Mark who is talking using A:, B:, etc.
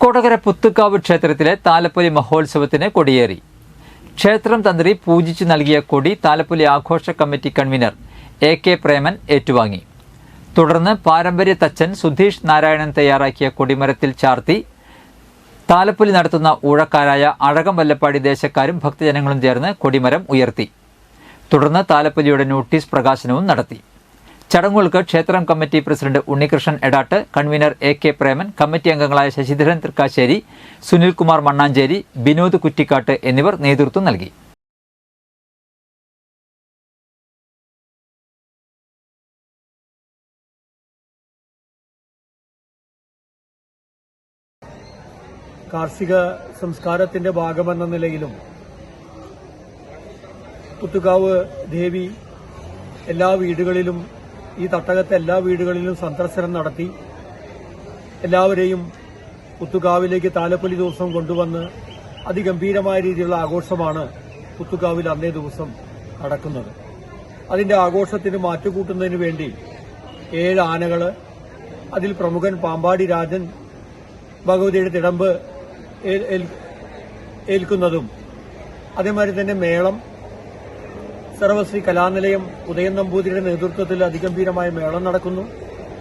A: കൊടകര പുത്തുക്കാവ് ക്ഷേത്രത്തിലെ താലപ്പൊലി മഹോത്സവത്തിന് കൊടിയേറി. ക്ഷേത്രം തന്ത്രി പൂജിച്ചു നൽകിയ കൊടി താലപ്പൊലി ആഘോഷ കമ്മിറ്റി കൺവീനർ എ.കെ. പ്രേമൻ ഏറ്റുവാങ്ങി. തുടർന്ന് പാരമ്പര്യ തച്ചൻ സുധീഷ് നാരായണൻ തയ്യാറാക്കിയ കൊടിമരത്തിൽ ചാർത്തി താലപ്പൊലി നടത്തുന്ന ഊഴക്കാരായ അഴകം വല്ലപ്പാടി ദേശക്കാരും ഭക്തജനങ്ങളും ചേർന്ന് കൊടിമരം ഉയർത്തി. തുടർന്ന് താലപ്പൊലിയുടെ നോട്ടീസ് പ്രകാശനവും നടത്തി. ചടങ്ങുകൾക്ക് ക്ഷേത്രം committee president Unnikrishnan Edattu, convener A K. Preman, committee അംഗങ്ങളായ ശശിധരൻ തൃക്കാശ്ശേരി, സുനിൽകുമാർ മണ്ണാഞ്ചേരി, ബിനോദ് കുറ്റിക്കാട്ട് എന്നിവർ നേതൃത്വം നൽകി.
B: കാർഷിക സംസ്കാരത്തിന്റെ ഭാഗമെന്ന നിലയിലും പുത്തുക്കാവ് ദേവി എല്ലാ വീടുകളിലും ഈ തട്ടകത്തെ എല്ലാ വീടുകളിലും സന്ദർശനം നടത്തി എല്ലാവരെയും പുത്തുക്കാവിലേക്ക് താലപ്പൊലി ദിവസം കൊണ്ടുവന്ന് അതിഗംഭീരമായ രീതിയിലുള്ള ആഘോഷമാണ് പുത്തുക്കാവിൽ അന്നേ ദിവസം നടക്കുന്നത്. അതിന്റെ ആഘോഷത്തിന് മാറ്റുകൂട്ടുന്നതിന് വേണ്ടി 7 ആനകൾ, അതിൽ പ്രമുഖൻ പാമ്പാടി രാജൻ ഭഗവതിയുടെ തിടമ്പ് ഏൽക്കുന്നതും, അതേമാതിരി തന്നെ മേളം, സർവശ്രീ കലാനിലയം ഉദയൻ നമ്പൂതിരിയുടെ നേതൃത്വത്തിൽ അതിഗംഭീരമായ മേളം നടക്കുന്നു.